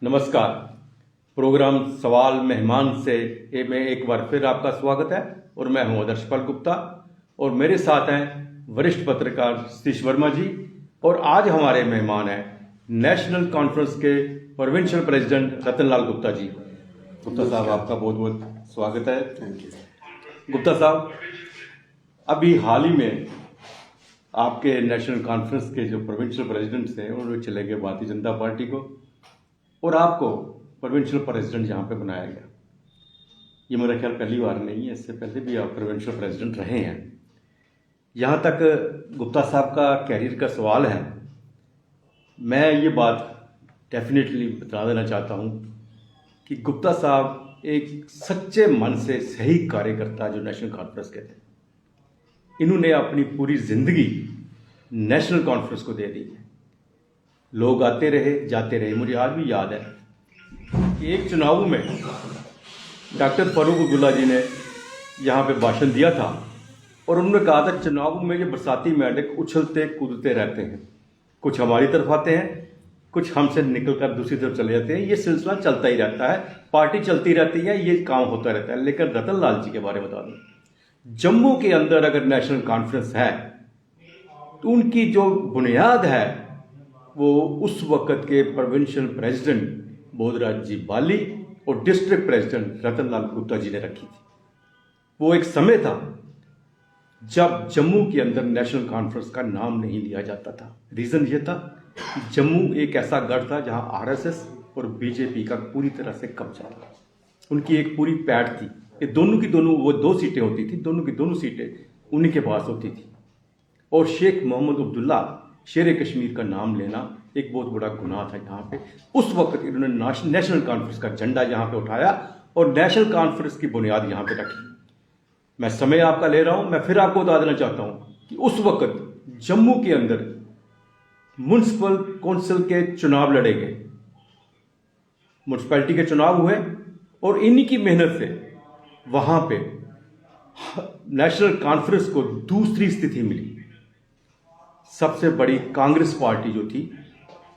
नमस्कार। प्रोग्राम सवाल मेहमान से में एक बार फिर आपका स्वागत है और मैं हूं आदर्शपाल गुप्ता और मेरे साथ हैं वरिष्ठ पत्रकार सतीश वर्मा जी। और आज हमारे मेहमान हैं नेशनल कॉन्फ्रेंस के प्रोविंशियल प्रेसिडेंट रतनलाल गुप्ता जी। गुप्ता साहब, आपका बहुत बहुत स्वागत है। Thank you. गुप्ता साहब, अभी हाल ही में आपके नेशनल कॉन्फ्रेंस के जो प्रोविंशियल प्रेसिडेंट्स हैं उन्होंने चले गए भारतीय जनता पार्टी को और आपको प्रोविंशियल प्रेसिडेंट यहाँ पे बनाया गया। ये मेरा ख्याल पहली बार नहीं है, इससे पहले भी आप प्रोविंशियल प्रेसिडेंट रहे हैं। यहाँ तक गुप्ता साहब का कैरियर का सवाल है, मैं ये बात डेफिनेटली बता देना चाहता हूँ कि गुप्ता साहब एक सच्चे मन से सही कार्यकर्ता जो नेशनल कॉन्फ्रेंस के थे। इन्होंने अपनी पूरी जिंदगी नेशनल कॉन्फ्रेंस को दे दी है। लोग आते रहे जाते रहे। मुझे आज भी याद है कि एक चुनाव में डॉक्टर फारूक अब्दुल्ला जी ने यहाँ पे भाषण दिया था और उन्होंने कहा था चुनाव में ये बरसाती मेंढक उछलते कूदते रहते हैं, कुछ हमारी तरफ आते हैं, कुछ हमसे निकल कर दूसरी तरफ चले जाते हैं। ये सिलसिला चलता ही रहता है, पार्टी चलती रहती है, ये काम होता रहता है। लेकिन रतनलाल जी के बारे में बता दूं, जम्मू के अंदर अगर नेशनल कॉन्फ्रेंस है तो उनकी जो बुनियाद है वो उस वक्त के प्रोविंशियल प्रेसिडेंट बोधराज जी बाली और डिस्ट्रिक्ट प्रेसिडेंट रतनलाल गुप्ता जी ने रखी थी। वो एक समय था जब जम्मू के अंदर नेशनल कॉन्फ्रेंस का नाम नहीं लिया जाता था। रीज़न ये था कि जम्मू एक ऐसा गढ़ था जहां आरएसएस और बीजेपी का पूरी तरह से कब्जा था। उनकी एक पूरी पैठ थी कि दोनों की दोनों वो 2 सीटें होती थी, दोनों की दोनों सीटें उन्हीं के पास होती थी। और शेख मोहम्मद अब्दुल्ला शेर कश्मीर का नाम लेना एक बहुत बड़ा गुनाह था यहाँ पे। उस वक्त इन्होंने नेशनल कॉन्फ्रेंस का झंडा यहाँ पे उठाया और नेशनल कॉन्फ्रेंस की बुनियाद यहाँ पे रखी। मैं समय आपका ले रहा हूँ, मैं फिर आपको बता देना चाहता हूँ कि उस वक्त जम्मू के अंदर म्युनिसिपल काउंसिल के चुनाव लड़े गए, म्यूनसिपैलिटी के चुनाव हुए और इन्हीं की मेहनत से वहां पे नेशनल कॉन्फ्रेंस को दूसरी स्थिति मिली। सबसे बड़ी कांग्रेस पार्टी जो थी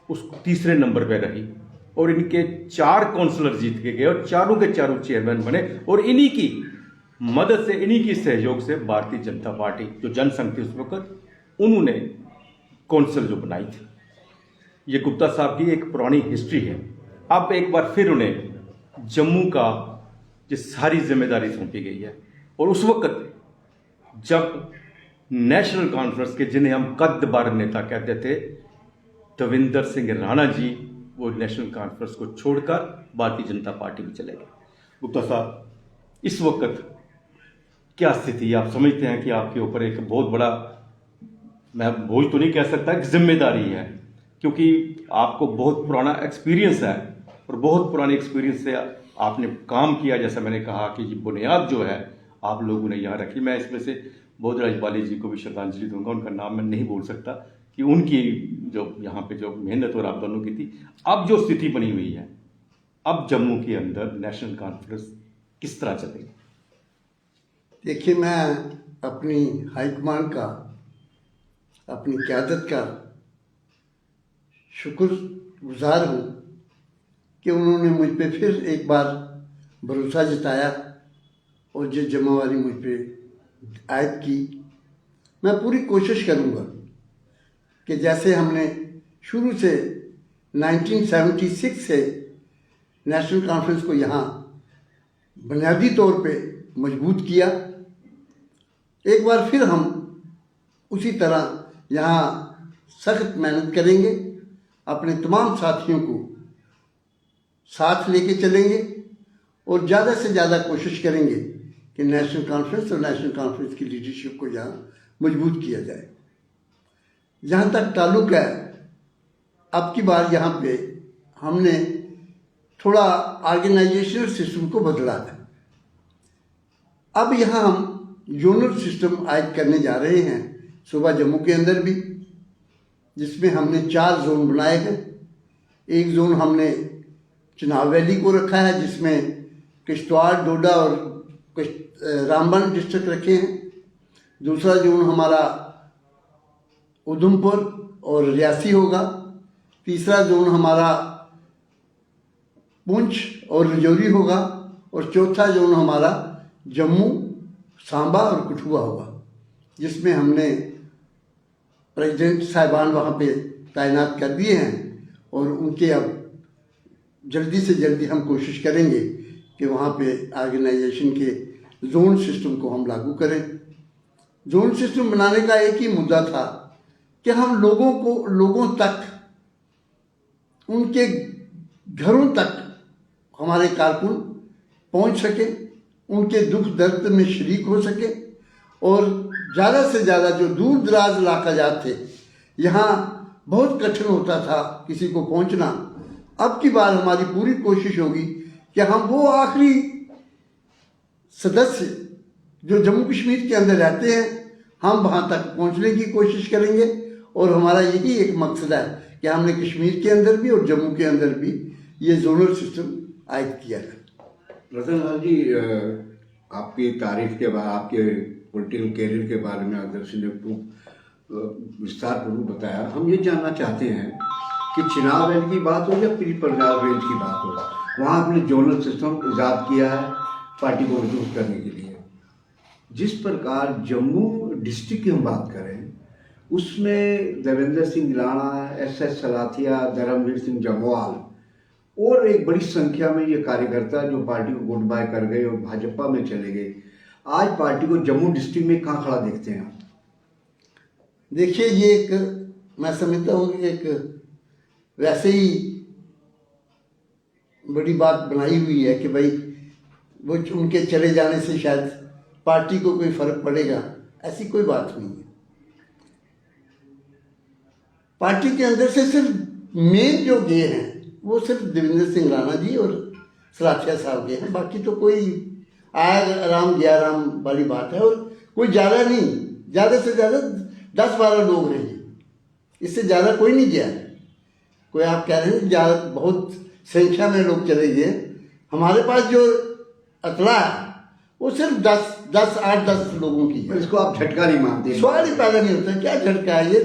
उस तीसरे नंबर पे रही और इनके 4 काउंसलर जीत के गए और चारों के चारों चेयरमैन बने। और इन्हीं की मदद से, इन्हीं की सहयोग से भारतीय जनता पार्टी जो जनसंघ थी उस वक्त, उन्होंने काउंसिल जो बनाई थी। ये गुप्ता साहब की एक पुरानी हिस्ट्री है। अब एक बार फिर उन्हें जम्मू का ये सारी जिम्मेदारी सौंपी गई है। और उस वक्त जब नेशनल कॉन्फ्रेंस के, जिन्हें हम कद्दबार नेता कहते थे, दविंदर सिंह राणा जी, वो नेशनल कॉन्फ्रेंस को छोड़कर भारतीय जनता पार्टी में चले गए। गुप्ता साहब, इस वक्त क्या स्थिति है? आप समझते हैं कि आपके ऊपर एक बहुत बड़ा, मैं बोझ तो नहीं कह सकता, एक जिम्मेदारी है, क्योंकि आपको बहुत पुराना एक्सपीरियंस है और बहुत पुराने एक्सपीरियंस से आपने काम किया। जैसा मैंने कहा कि ये बुनियाद जो है आप लोगों ने यहाँ रखी। मैं इसमें से बोधराज बाली जी को भी श्रद्धांजलि दूंगा, उनका नाम मैं नहीं बोल सकता कि उनकी जो यहाँ पे जो मेहनत और आप दोनों की थी। अब जो स्थिति बनी हुई है, अब जम्मू के अंदर नेशनल कॉन्फ्रेंस किस तरह चलेगी? देखिए, मैं अपनी हाईकमान का, अपनी क़यादत का शुक्रगुजार हूँ कि उन्होंने मुझ पे फिर एक बार भरोसा जताया और जो जिम्मेवारी मुझ पे आयद की। मैं पूरी कोशिश करूँगा कि जैसे हमने शुरू से 1976 से नेशनल कॉन्फ्रेंस को यहाँ बुनियादी तौर पे मजबूत किया, एक बार फिर हम उसी तरह यहाँ सख्त मेहनत करेंगे, अपने तमाम साथियों को साथ लेके चलेंगे और ज़्यादा से ज़्यादा कोशिश करेंगे कि नेशनल कॉन्फ्रेंस और नेशनल कॉन्फ्रेंस की लीडरशिप को यहाँ मजबूत किया जाए। जहाँ तक ताल्लुक़ है, अब की बार यहाँ पे हमने थोड़ा ऑर्गेनाइजेशनल सिस्टम को बदला है। अब यहाँ हम जोनल सिस्टम आयद करने जा रहे हैं, सुबह जम्मू के अंदर भी, जिसमें हमने 4 जोन बनाए हैं। एक जोन हमने चुनाव वैली को रखा है, जिसमें किश्तवाड़, डोडा और रामबन डिस्ट्रिक्ट रखे हैं। दूसरा जोन हमारा उधमपुर और रियासी होगा। तीसरा जोन हमारा पुंछ और रजौरी होगा, और चौथा जोन हमारा जम्मू, सांबा और कठुआ होगा, जिसमें हमने प्रेसिडेंट साहिबान वहाँ पे तैनात कर दिए हैं। और उनके अब जल्दी से जल्दी हम कोशिश करेंगे कि वहाँ पे ऑर्गेनाइजेशन के जोन सिस्टम को हम लागू करें। जोन सिस्टम बनाने का एक ही मुद्दा था कि हम लोगों तक, उनके घरों तक हमारे कारकुन पहुंच सके, उनके दुख दर्द में शरीक हो सके, और ज़्यादा से ज़्यादा जो दूर दराज इलाका जाते थे, यहाँ बहुत कठिन होता था किसी को पहुंचना। अब की बार हमारी पूरी कोशिश होगी कि हम वो आखिरी सदस्य जो जम्मू कश्मीर के अंदर रहते हैं, हम वहाँ तक पहुँचने की कोशिश करेंगे। और हमारा यही एक मकसद है कि हमने कश्मीर के अंदर भी और जम्मू के अंदर भी ये जोनल सिस्टम आयद किया है। रतन लाल जी, आपकी तारीफ के बाद, आपके पॉलिटिकल कैरियर के बारे में आदर्श ने खूब विस्तार पूर्वक बताया। हम ये जानना चाहते हैं कि चिनाब रेंज की बात हो या प्री पंजाब रेंज की बात हो, वहाँ आपने जोनल सिस्टम ईजाद किया है पार्टी को मजबूत करने के लिए। जिस प्रकार जम्मू डिस्ट्रिक्ट की हम बात करें, उसमें देवेंद्र सिंह राणा, SS सलाथिया, धर्मवीर सिंह जम्वाल और एक बड़ी संख्या में ये कार्यकर्ता जो पार्टी को गुड बाय कर गए और भाजपा में चले गए, आज पार्टी को जम्मू डिस्ट्रिक्ट में कहाँ खड़ा देखते हैं आप? देखिए, ये एक, मैं समझता हूँ कि एक वैसे ही बड़ी बात बनाई हुई है कि भाई वो उनके चले जाने से शायद पार्टी को कोई फर्क पड़ेगा। ऐसी कोई बात नहीं है। पार्टी के अंदर से सिर्फ मेन जो गए हैं वो सिर्फ देवेंद्र सिंह राणा जी और सलाथिया साहब गए हैं। बाकी तो कोई आया राम गया राम वाली बात है, और कोई ज़्यादा नहीं, ज़्यादा से ज़्यादा 10-12 लोग हैं जी, इससे ज़्यादा कोई नहीं गया। कोई आप कह रहे हैं ज़्यादा, बहुत संख्या में लोग चले गए। हमारे पास जो अतला है वो सिर्फ 8-10 लोगों की है। इसको आप झटका नहीं मानते? सवाल ही पैदा नहीं होता, क्या झटका है? ये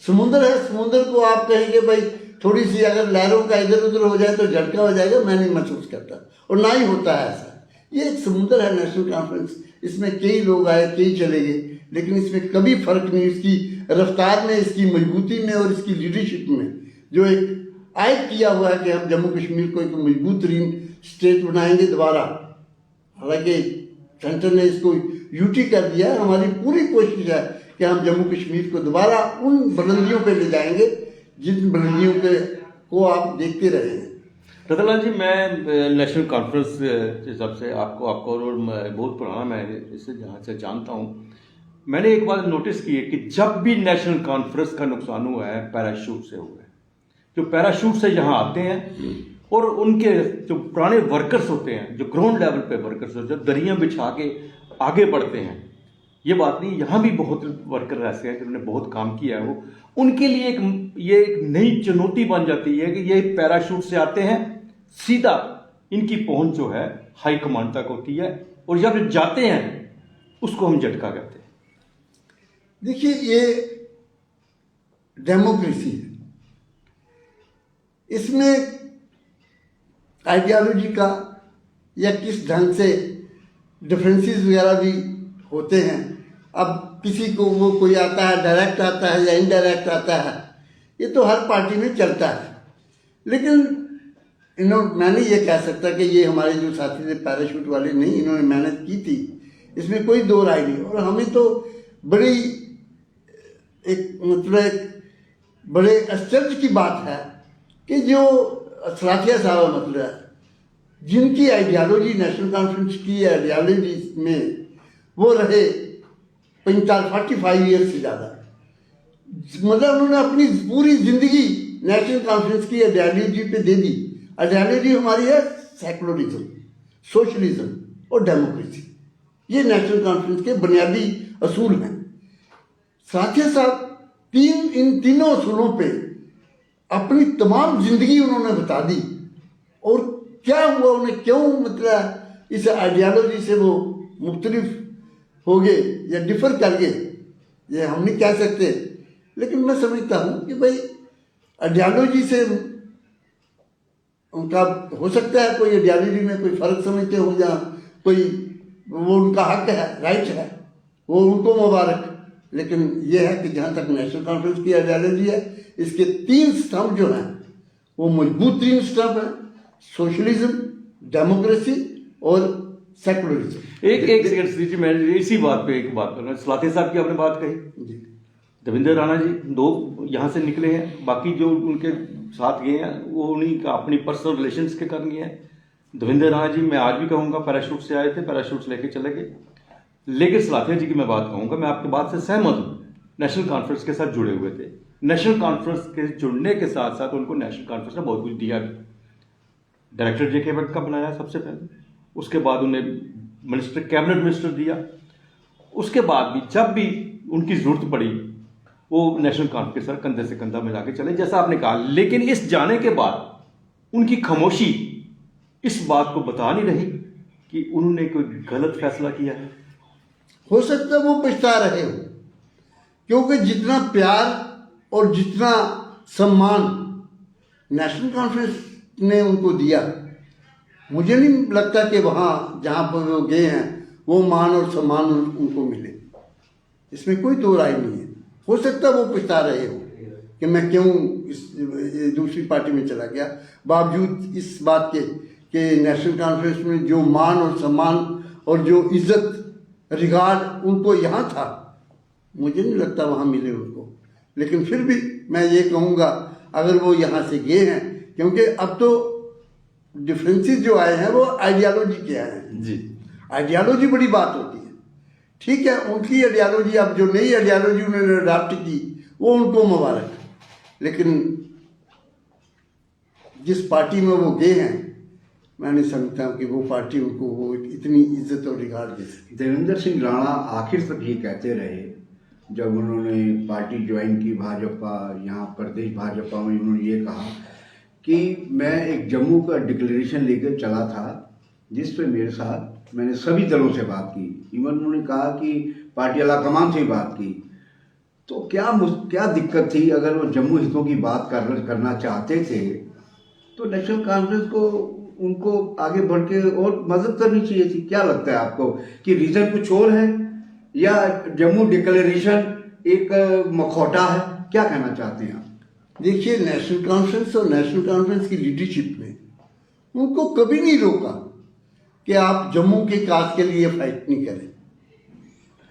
समुंदर है, समुंदर को आप कहेंगे भाई थोड़ी सी अगर लहरों का इधर उधर हो जाए तो झटका हो जाएगा, मैं नहीं महसूस करता, और ना ही होता है ऐसा। ये एक समुंदर है नेशनल कॉन्फ्रेंस, इसमें कई लोग आए, कई चले गए, लेकिन इसमें कभी फर्क नहीं। इसकी रफ्तार में, इसकी मजबूती में और इसकी लीडरशिप में जो एक आयद किया हुआ है कि हम जम्मू कश्मीर को एक मजबूत तरीन स्टेट बनाएंगे दोबारा। हालांकि सेंटर ने इसको यूटी कर दिया है। हमारी पूरी कोशिश है कि हम जम्मू कश्मीर को दोबारा उन बुलंदियों पे ले जाएंगे जिन बुलंदियों को आप देखते रहे हैं। रतनलाल जी, मैं नेशनल कॉन्फ्रेंस के हिसाब से आपको और बहुत पुराना मैं इसे जहाँ से जानता हूँ, मैंने एक बात नोटिस की है कि जब भी नेशनल कॉन्फ्रेंस का नुकसान हुआ है पैराशूट से हुआ है। जो पैराशूट से यहाँ आते हैं और उनके जो पुराने वर्कर्स होते हैं, जो ग्राउंड लेवल पे वर्कर्स होते हैं, जो दरियाँ बिछा के आगे बढ़ते हैं, ये बात नहीं, यहाँ भी बहुत वर्कर ऐसे हैं जिन्होंने बहुत काम किया है। वो उनके लिए ये एक नई चुनौती बन जाती है कि ये पैराशूट से आते हैं, सीधा इनकी पहुंच जो है हाई कमांड तक होती है, और जब जाते हैं उसको हम झटका कहते हैं। देखिए, ये डेमोक्रेसी है, इसमें आइडियोलॉजी का या किस ढंग से डिफरेंसेस वगैरह भी होते हैं। अब किसी को वो कोई आता है डायरेक्ट आता है या इनडायरेक्ट आता है, ये तो हर पार्टी में चलता है। लेकिन मैं नहीं ये कह सकता कि ये हमारे जो साथी थे पैराशूट वाले नहीं, इन्होंने मेहनत की थी, इसमें कोई दो राय नहीं। और हमें तो बड़ी एक बड़े आश्चर्य की बात है कि जो सलाथिया साहब मतलब जिनकी आइडियोलॉजी नेशनल कॉन्फ्रेंस की आइडियोलॉजी में वो रहे 45 ईयर से ज़्यादा, मतलब उन्होंने अपनी पूरी ज़िंदगी नेशनल कॉन्फ्रेंस की आइडियोलॉजी पे दे दी। आइडियोलॉजी हमारी है सेकुलरिज्म, सोशलिज्म और डेमोक्रेसी, ये नेशनल कॉन्फ्रेंस के बुनियादी असूल हैं। साथिया साहब इन तीनों असूलों पे अपनी तमाम जिंदगी उन्होंने बता दी, और क्या हुआ उन्हें, क्यों मतलब इस आइडियोलॉजी से वो मुख्तलिफ हो गए या डिफर कर गए, ये हम नहीं कह सकते। लेकिन मैं समझता हूँ कि भाई आइडियोलॉजी से उनका हो सकता है कोई आइडियोलॉजी में कोई फर्क समझते हो या कोई, वो उनका हक है, राइट है, वो उनको मुबारक। लेकिन ये है कि जहाँ तक नेशनल कॉन्फ्रेंस की आइडियोलॉजी है, इसके 3 स्तंभ जो हैं वो मजबूत 3 स्तंभ हैं, सोशलिज्म, डेमोक्रेसी और सेकुलरिज्म। एक सेकंड श्री जी, मैं इसी बात पे एक बात करूँगा। सलाथिया साहब की आपने बात कही, जी देवेंद्र राणा जी 2 यहाँ से निकले हैं, बाकी जो उनके साथ गए हैं वो उन्हीं का अपनी पर्सनल रिलेशंस के कारण गए हैं। देवेंद्र राणा जी मैं आज भी कहूँगा पैराशूट से आए थे, पैराशूट लेके चले गए। लेकिन सलाथिया जी की मैं बात कहूँगा, मैं आपकी बात से सहमत हूँ, नेशनल कॉन्फ्रेंस के साथ जुड़े हुए थे। नेशनल कॉन्फ्रेंस के जुड़ने के साथ साथ उनको नेशनल कॉन्फ्रेंस ने बहुत कुछ दिया भी। डायरेक्टर जेके भट्ट का बनाया सबसे पहले, उसके बाद उन्हें मिनिस्टर, कैबिनेट मिनिस्टर दिया। उसके बाद भी जब भी उनकी जरूरत पड़ी वो नेशनल कॉन्फ्रेंस के साथ कंधे से कंधा मिला के चले, जैसा आपने कहा। लेकिन इस जाने के बाद उनकी खामोशी इस बात को बता नहीं रही कि उन्होंने कोई गलत फैसला किया है। हो सकता है वो पछता रहे हो, क्योंकि जितना प्यार और जितना सम्मान नेशनल कॉन्फ्रेंस ने उनको दिया, मुझे नहीं लगता कि वहाँ जहाँ पर वो गए हैं वो मान और सम्मान उनको मिले। इसमें कोई दो राय नहीं है। हो सकता है वो पछता रहे हो कि मैं क्यों इस दूसरी पार्टी में चला गया, बावजूद इस बात के कि नेशनल कॉन्फ्रेंस में जो मान और सम्मान और जो इज्जत रिगार्ड उनको यहाँ था, मुझे नहीं लगता वहाँ मिले उनको। लेकिन फिर भी मैं ये कहूँगा, अगर वो यहाँ से गए हैं, क्योंकि अब तो डिफरेंसेस जो आए हैं वो आइडियालॉजी के आए हैं जी। आइडियालॉजी बड़ी बात होती है। ठीक है, उनकी आइडियालॉजी, अब जो नई आइडियालॉजी उन्होंने अडॉप्ट की वो उनको मुबारक। लेकिन जिस पार्टी में वो गए हैं, मैं नहीं समझता कि वो पार्टी उनको वो इतनी इज्जत और रिगार्ड दे सके। देवेंद्र सिंह राणा आखिर तक ये कहते रहे, जब उन्होंने पार्टी ज्वाइन की भाजपा, यहाँ प्रदेश भाजपा में, उन्होंने ये कहा कि मैं एक जम्मू का डिक्लेरेशन लेकर चला था, जिस पे मेरे साथ मैंने सभी दलों से बात की। इवन उन्होंने कहा कि पार्टी आलाकमान से भी बात की। तो क्या दिक्कत थी? अगर वो जम्मू हितों की बात करना चाहते थे तो नेशनल कॉन्फ्रेंस को उनको आगे बढ़ के और मदद करनी चाहिए थी। क्या लगता है आपको कि रीजन कुछ और है या जम्मू डिक्लेरेशन एक मखौटा है? क्या कहना चाहते हैं आप? देखिए, नेशनल कॉन्फ्रेंस और नेशनल कॉन्फ्रेंस की लीडरशिप ने उनको कभी नहीं रोका कि आप जम्मू के काज के लिए फाइट नहीं करें।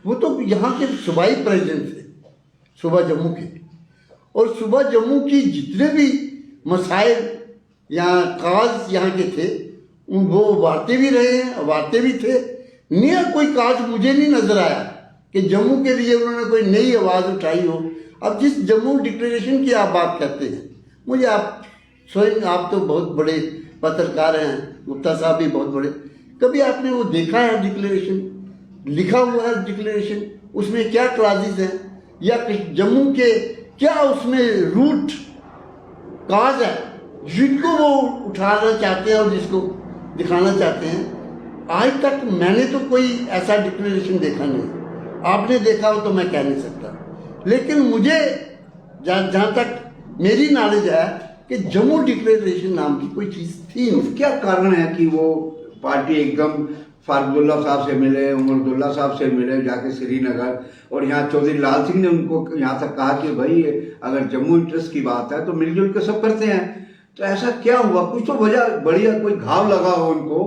वो तो यहाँ के सूबाई प्रेसिडेंट थे, सूबा जम्मू के, और सूबा जम्मू की जितने भी मसाइल या काज यहाँ के थे वो वार्ते भी रहे हैं, वार्ते भी थे। नया कोई काज मुझे नहीं नजर आया कि जम्मू के लिए उन्होंने कोई नई आवाज़ उठाई हो। अब जिस जम्मू डिक्लेरेशन की आप बात करते हैं, मुझे आप स्वयं, आप तो बहुत बड़े पत्रकार हैं, गुप्ता साहब भी बहुत बड़े, कभी आपने वो देखा है डिक्लेरेशन? लिखा हुआ है डिक्लेरेशन, उसमें क्या क्लासेस हैं या जम्मू के क्या उसमें रूट काज है जिनको वो उठाना चाहते हैं और जिसको दिखाना चाहते हैं? आज तक मैंने तो कोई ऐसा डिक्लेरेशन देखा नहीं। आपने देखा हो तो मैं कह नहीं सकता, लेकिन मुझे जहाँ तक मेरी नॉलेज है कि जम्मू डिक्लेरेशन नाम की कोई चीज़ थी नहीं। क्या कारण है कि वो पार्टी एकदम फारूकुल्लाह साहब से मिले, उमरुद्दौला साहब से मिले जाके श्रीनगर, और यहाँ चौधरी लाल सिंह ने उनको यहाँ तक कहा कि भाई अगर जम्मू इंटरेस्ट की बात है तो मिलजुल के सब करते हैं। तो ऐसा क्या हुआ? कुछ तो वजह बढ़िया कोई घाव लगा हो उनको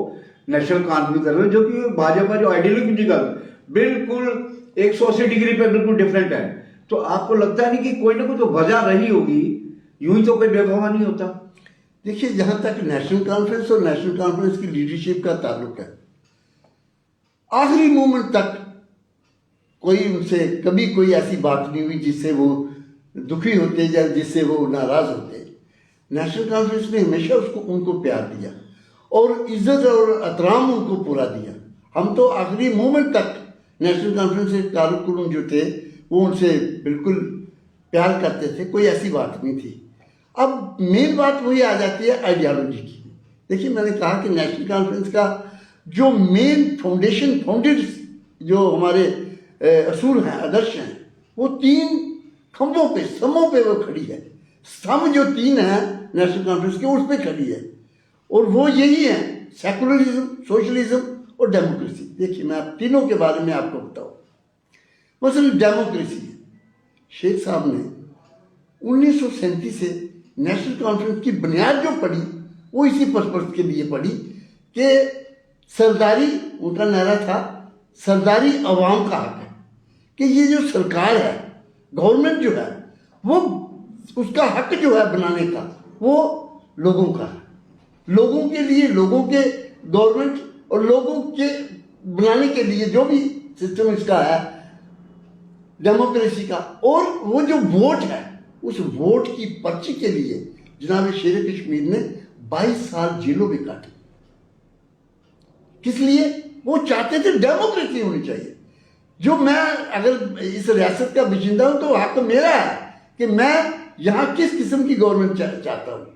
नेशनल कॉन्फ्रेंस में, जो कि भाजपा जो आइडियोलॉजिकल बिल्कुल 180 डिग्री पे बिल्कुल डिफरेंट है। तो आपको लगता है नहीं कि कोई ना कोई तो वजह रही होगी? यूं ही तो कोई बेवफा नहीं होता। देखिए, जहाँ तक नेशनल कॉन्फ्रेंस और नेशनल कॉन्फ्रेंस की लीडरशिप का ताल्लुक है, आखिरी मोमेंट तक कोई उनसे कभी कोई ऐसी बात नहीं हुई जिससे वो दुखी होते या जिससे वो नाराज होते। नेशनल कॉन्फ्रेंस ने हमेशा उनको प्यार दिया और इज्जत और एहतराम उनको पूरा दिया। हम तो आखिरी मोमेंट तक नेशनल कॉन्फ्रेंस के कारकुन जो थे वो उनसे बिल्कुल प्यार करते थे, कोई ऐसी बात नहीं थी। अब मेन बात वही आ जाती है आइडियालॉजी की। देखिए, मैंने कहा कि नेशनल कॉन्फ्रेंस का जो मेन फाउंडेड जो हमारे असूल हैं, आदर्श हैं, वो 3 खंभों पे वो खड़ी है। स्तंभ जो 3 हैं नेशनल कॉन्फ्रेंस के, उस पर खड़ी है। और वो यही है, सेकुलरिज्म, सोशलिज्म और डेमोक्रेसी। देखिए मैं आप तीनों के बारे में आपको बताऊँ। मसलन डेमोक्रेसी, शेख साहब ने 1937 से नेशनल कॉन्फ्रेंस की बुनियाद जो पड़ी वो इसी पर्पस के लिए पड़ी कि सरदारी, उनका नारा था सरदारी अवाम का हक है, कि ये जो सरकार है, गवर्नमेंट जो है, वो उसका हक जो है बनाने का वो लोगों का है, लोगों के लिए, लोगों के गवर्नमेंट और लोगों के बनाने के लिए जो भी सिस्टम इसका है डेमोक्रेसी का। और वो जो वोट है, उस वोट की पर्ची के लिए जनाब शेर कश्मीर ने 22 साल जेलों में काटे। किस लिए? वो चाहते थे डेमोक्रेसी होनी चाहिए। जो मैं अगर इस रियासत का बाशिंदा हूं तो हक मेरा है कि मैं यहाँ किस किस्म की गवर्नमेंट चाहता हूँ।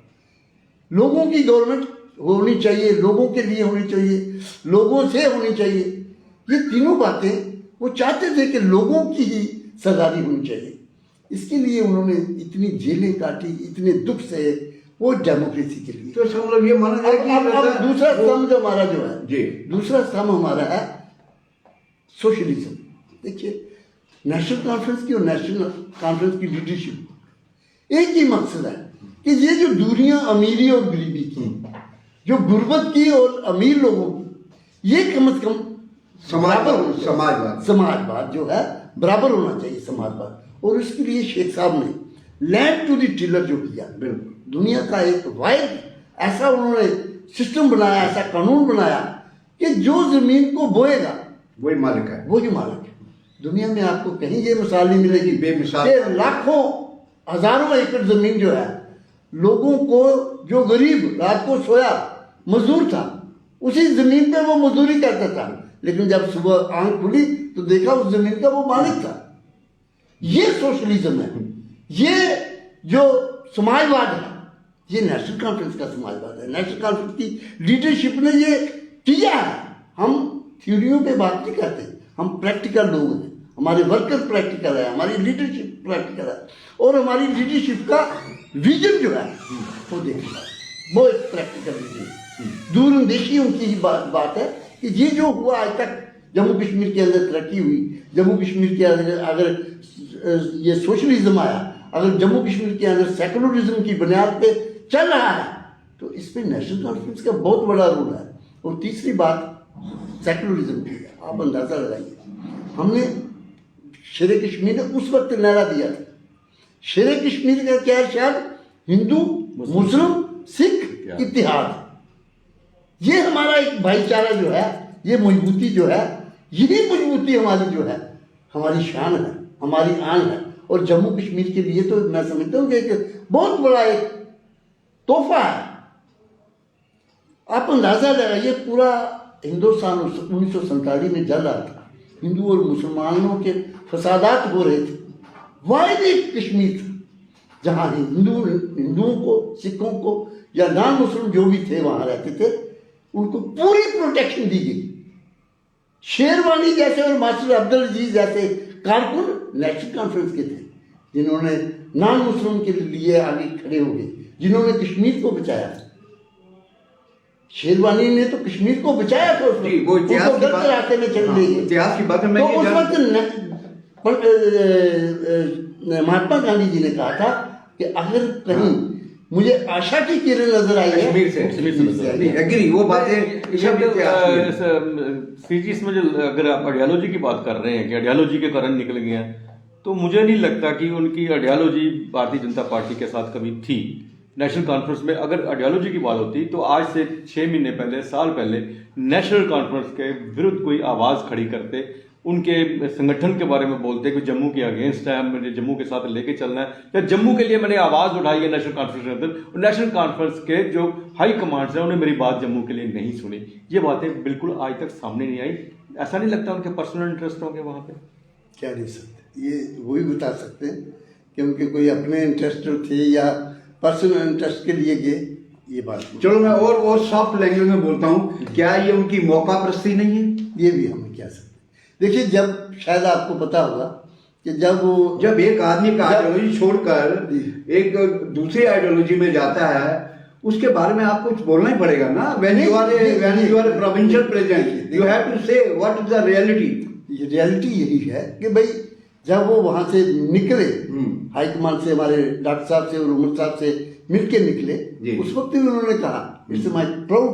लोगों की गवर्नमेंट होनी चाहिए, लोगों के लिए होनी चाहिए, लोगों से होनी चाहिए। ये तीनों बातें वो चाहते थे कि लोगों की ही सरदारी होनी चाहिए। इसके लिए उन्होंने इतनी जेलें काटी, इतने दुख सहे, वो डेमोक्रेसी के लिए। तो इसका मतलब ये माना जाए कि अब दूसरा स्तंभ जो हमारा जो है जी, दूसरा स्तंभ हमारा है सोशलिज्म। देखिए नेशनल कॉन्फ्रेंस की और नेशनल कॉन्फ्रेंस की लीडरशिप एक ही मकसद है कि ये जो दूरियां अमीरी और गरीबी की, जो गुर्बत की और अमीर लोगों की, ये कम से कम समाजवाद जो है बराबर होना चाहिए, समाजवाद। और इसके लिए शेख साहब ने लैंड टू द टिलर जो किया, दुनिया का एक वाहिद ऐसा उन्होंने सिस्टम बनाया, ऐसा कानून बनाया कि जो जमीन को बोएगा वही मालिक है, वही मालिक है। दुनिया में आपको कहीं ये मिसाल नहीं मिलेगी बेमिसाल कि लाखों हजारों एकड़ जमीन जो है, लोगों को, जो गरीब रात को सोया मजदूर था, उसी जमीन पे वो मजदूरी करता था, लेकिन जब सुबह आंख खुली तो देखा उस जमीन का वो मालिक था। ये सोशलिज्म है। ये जो समाजवाद है, ये नेशनल कॉन्फ्रेंस का समाजवाद है। नेशनल कॉन्फ्रेंस की लीडरशिप ने ये किया है। हम थ्योरियों पे बात नहीं करते, हम प्रैक्टिकल लोग हैं। हमारे वर्कर प्रैक्टिकल है, हमारी लीडरशिप प्रैक्टिकल है, और हमारी लीडरशिप का विजन जो है वो देखिए, वो एक प्रैक्टिकल विजन, दूरंदेशी उनकी ही बात है कि ये जो हुआ आज तक जम्मू कश्मीर के अंदर तरक्की हुई, जम्मू कश्मीर के अंदर अगर ये सोशलिज्म आया, अगर जम्मू कश्मीर के अंदर सेकुलरिज्म की बुनियाद पे चल रहा है, तो इस पे नेशनल कॉन्फ्रेंस का बहुत बड़ा रोल है। और तीसरी बात सेकुलरिज्म की है। आप अंदाजा लगाइए, हमने शेर कश्मीर ने उस वक्त नारा दिया था, शेर कश्मीर का क्या शायद हिंदू मुस्लिम सिख इत्तेहाद। ये हमारा एक भाईचारा जो है, ये मजबूती जो है, यही मजबूती हमारी जो है, हमारी शान है, हमारी आन है। और जम्मू कश्मीर के लिए तो मैं समझता हूँ कि एक बहुत बड़ा एक तोहफा है। आप अंदाजा लगाइए, पूरा हिंदुस्तान 1947 में जल रहा था, हिंदू और मुसलमानों के फसादात हो रहे थे। वाहिद एक कश्मीर था जहाँ हिंदुओं को, सिखों को या नॉन मुस्लिम जो भी थे वहाँ रहते थे, उनको पूरी प्रोटेक्शन दी गई। शेरवानी जैसे और मास्टर अब्दुल अजीज जैसे कारकुन नेशनल कॉन्फ्रेंस के थे, जिन्होंने नॉन मुस्लिम के लिए आगे खड़े हो गए, जिन्होंने कश्मीर को बचाया। शेरवानी ने तो कश्मीर को बचाया था, वो इतिहास की बात, रास्ते में चल रही है, इतिहास की बात है। तो उस वक्त महात्मा गांधी जी ने कहा था कि अगर कहीं मुझे आशा की किरण नजर आई है कश्मीर से एग्री, वो बातें सीजी इसमें जो अगर आप आइडियोलॉजी की बात कर रहे हैं कि आइडियोलॉजी के कारण निकल गए हैं, तो मुझे नहीं लगता कि उनकी आइडियोलॉजी भारतीय जनता पार्टी के साथ कभी थी। नेशनल कॉन्फ्रेंस में अगर आइडियोलॉजी की बात होती तो आज से 6 महीने पहले, साल पहले नेशनल कॉन्फ्रेंस के विरुद्ध कोई आवाज़ खड़ी करते, उनके संगठन के बारे में बोलते कि जम्मू के अगेंस्ट है, मुझे जम्मू के साथ लेके चलना है, या जम्मू के लिए मैंने आवाज़ उठाई है नेशनल कॉन्फ्रेंस के अंदर, और नेशनल कॉन्फ्रेंस के जो हाई कमांड्स हैं उन्हें मेरी बात जम्मू के लिए नहीं सुनी। ये बातें बिल्कुल आज तक सामने नहीं आई। ऐसा नहीं लगता उनके पर्सनल इंटरेस्ट होंगे वहाँ पे? क्या नहीं सकते, ये वही बता सकते हैं कि उनके कोई अपने इंटरेस्ट थे या पर्सनल इंटरेस्ट के लिए गए, ये बात। चलो मैं और सॉफ्ट लैंग्वेज में बोलता हूँ, क्या ये उनकी मौका परस्ती नहीं है? ये भी हम कह सकते। देखिए, जब शायद आपको पता होगा कि जब एक आदमी का आइडियोलॉजी छोड़कर एक दूसरी आइडियोलॉजी में जाता है, उसके बारे में आपको कुछ बोलना ही पड़ेगा ना। When you are a provincial president you have to say what is the reality. Reality यही है कि भाई जब वो वहां से निकले हाईकमान से, हमारे डॉक्टर साहब से और उमर साहब से मिलके निकले, जी। उस वक्त भी उन्होंने कहा it's my proud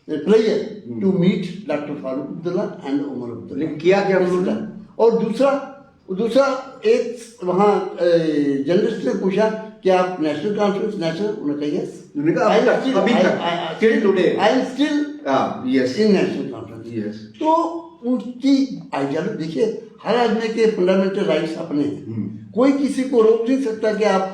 player to meet doctor Farooq Abdullah and Omar Abdullah. लेकिन किया क्या उन्होंने? और दूसरा एक वहाँ जर्नलिस्ट ने पूछा कि आप नेशनल कॉन्फ्रेंस नेशनल, उन्होंने कहा यस। उन्होंने कहा अभी तक till today I am still yes in national conference. yes तो उनकी आइडियालॉजी देखिए, हर आदमी के फंडामेंटल राइट्स अपने हैं, कोई किसी को रोक नहीं सकता कि आप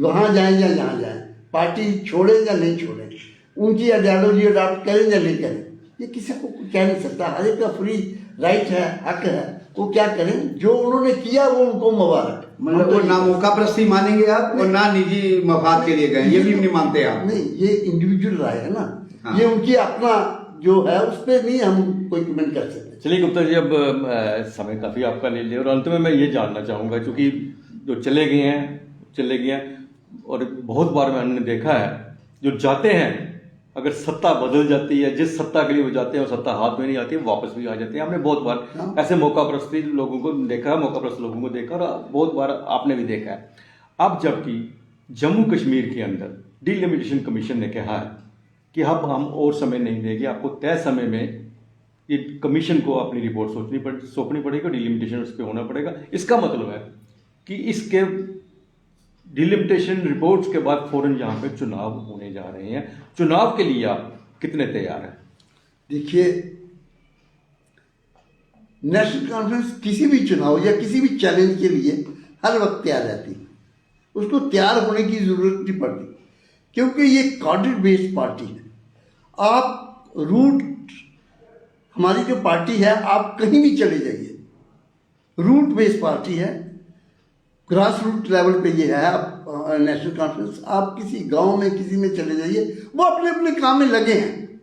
वहाँ जाएं या यहाँ जाएं, पार्टी छोड़ें या नहीं छोड़ें, उनकी आइडियालॉजी अडॉप्ट करें या नहीं करें, ये किसी को कह नहीं सकता। हर एक का फ्री राइट है, हक है, वो क्या करें, जो उन्होंने किया वो उनको मुबारक। मतलब वो ना मौका प्रस्ती मानेंगे आप और ना निजी मफाद के लिए गए, ये भी नहीं मानते आप? नहीं, ये इंडिविजुअल राय है ना। हाँ। ये उनकी अपना जो है उस पर नहीं हम कोई कमेंट कर सकते। चलिए गुप्ता जी, अब समय काफ़ी आपका ले लिया और अंत में मैं ये जानना चाहूँगा, क्योंकि जो चले गए हैं और बहुत बार मैंने देखा है जो जाते हैं, अगर सत्ता बदल जाती है, जिस सत्ता के लिए वो जाते हैं वो सत्ता हाथ में नहीं आती है, वापस भी आ जाते हैं। हमने बहुत बार ऐसे मौकाप्रस्ती लोगों को देखा है, मौकाप्रस्त लोगों को देखा, और बहुत बार आपने भी देखा है। अब जबकि जम्मू कश्मीर के अंदर डिलिमिटेशन कमीशन ने कहा है कि अब हम और समय नहीं देंगे, आपको तय समय में ये कमीशन को अपनी रिपोर्ट सौंपनी पड़ेगी, डिलिमिटेशन उस पर होना पड़ेगा। इसका मतलब है कि इसके डिलिमिटेशन रिपोर्ट्स के बाद फौरन यहाँ पे चुनाव होने जा रहे हैं। चुनाव के लिए आप कितने तैयार हैं? देखिए, नेशनल कॉन्फ्रेंस किसी भी चुनाव या किसी भी चैलेंज के लिए हर वक्त तैयार रहती है, उसको तैयार होने की जरूरत नहीं पड़ती, क्योंकि ये कार्डर बेस्ड पार्टी है। आप रूट, हमारी जो पार्टी है, आप कहीं भी चले जाइए, रूट बेस्ड पार्टी है, ग्रास रूट लेवल पे ये है। आप नेशनल कॉन्फ्रेंस, आप किसी गांव में किसी में चले जाइए, वो अपने अपने काम में लगे हैं,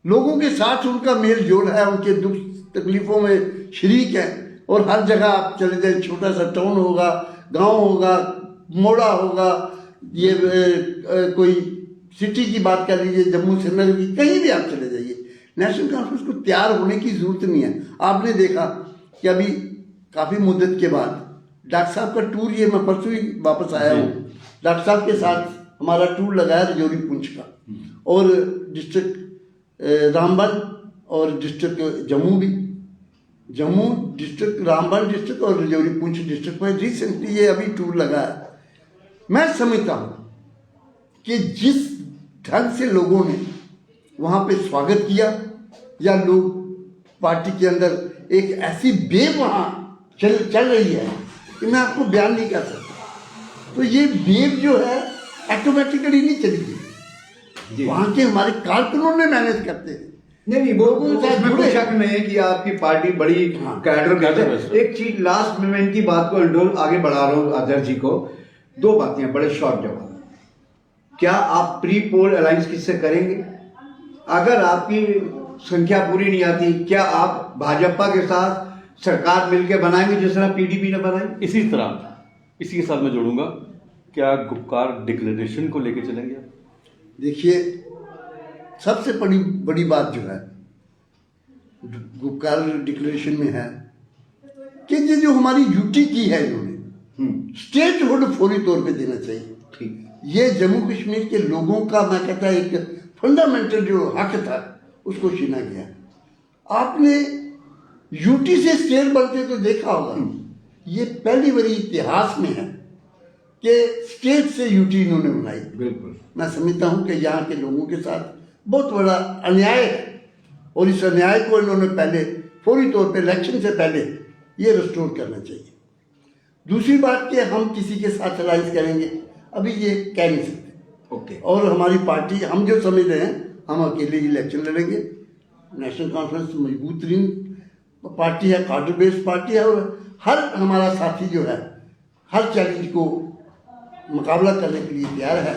लोगों के साथ उनका मेल जोल है, उनके दुख तकलीफों में शरीक है। और हर जगह आप चले जाए, छोटा सा टाउन होगा, गांव होगा, मोड़ा होगा, ये कोई सिटी की बात कर लीजिए, जम्मू श्रीनगर की, कहीं भी आप चले जाइए, नेशनल कॉन्फ्रेंस को तैयार होने की जरूरत नहीं है। आपने देखा कि अभी काफ़ी मुद्दत के बाद डॉक्टर साहब का टूर, ये मैं परसों ही वापस आया हूँ, डॉक्टर साहब के साथ हमारा टूर लगाया रजौरी पुंछ का, और डिस्ट्रिक्ट रामबन और डिस्ट्रिक्ट जम्मू भी, जम्मू डिस्ट्रिक्ट, रामबन डिस्ट्रिक्ट और रजौरी पुंछ डिस्ट्रिक्ट में रिसेंटली ये अभी टूर लगा है। मैं समझता हूँ कि जिस ढंग से लोगों ने वहाँ पे स्वागत किया, या लोग पार्टी के अंदर एक ऐसी वेव वहाँ चल रही है कि मैं आपको बयान नहीं कर सकता। तो ये वेव जो है ऑटोमेटिकली नहीं चलेगी, वहाँ के हमारे कारकुनों ने मैनेज करते हैं। नहीं, वो उसमें कोई शक नहीं है कि आपकी पार्टी बड़ी कैडर है। एक चीज लास्ट में मैं इनकी बात को आगे बढ़ा रहा हूँ अध्यक्ष जी को, दो बातें बड़े शॉर्ट जवाब। क्या आप प्री पोल अलायंस किससे करेंगे? अगर आपकी संख्या पूरी नहीं आती, क्या आप भाजपा के साथ सरकार मिलकर बनाएंगे जिस तरह पीडीपी ने बनाई? इसी के साथ मैं जोड़ूंगा, क्या गुपकार डिक्लेरेशन को लेके चलेंगे? देखिए, सबसे बड़ी बात जो है गुपकार डिक्लेरेशन में है कि ये जो हमारी यूटी की है, इन्होंने स्टेट हुड फौरी तौर पे देना चाहिए। ठीक, ये जम्मू कश्मीर के लोगों का, मैं कहता एक फंडामेंटल जो हक था उसको छीना गया। आपने यूटी से स्टेट बनते तो देखा होगा, ये पहली बारी इतिहास में है कि स्टेट से यूटी इन्होंने बनाई। बिल्कुल, मैं समझता हूँ कि यहाँ के लोगों के साथ बहुत बड़ा अन्याय है, और इस अन्याय को इन्होंने पहले फौरी तौर पे इलेक्शन से पहले ये रिस्टोर करना चाहिए। दूसरी बात कि हम किसी के साथ अलायंस करेंगे, अभी ये कह नहीं सकते। ओके। और हमारी पार्टी, हम जो समझ रहे हैं, हम अकेले ही इलेक्शन लड़ेंगे। नेशनल कॉन्फ्रेंस मजबूत तरीन पार्टी है, कार्डर बेस्ड पार्टी है, और हर हमारा साथी जो है हर चैलेंज को मुकाबला करने के लिए तैयार है,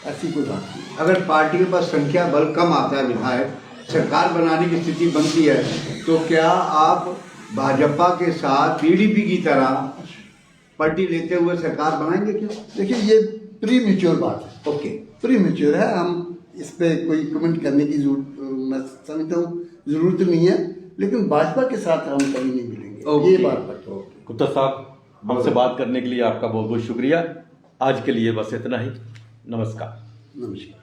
ऐसी कोई बात नहीं। अगर पार्टी के पास संख्या बल कम आता है, विधायक सरकार बनाने की स्थिति बनती है, तो क्या आप भाजपा के साथ पीडीपी की तरह पार्टी लेते हुए सरकार बनाएंगे क्या? देखिए, ये प्री मैच्योर बात है। ओके, प्री मेच्योर है। हम इस पे कोई कमेंट करने की मैं समझता हूँ ज़रूरत नहीं है, लेकिन भाजपा के साथ हम कभी नहीं मिलेंगे, ये बात पक्का। गुप्ता साहब, हमसे बात करने के लिए आपका बहुत बहुत शुक्रिया। आज के लिए बस इतना ही। नमस्कार। नमस्कार।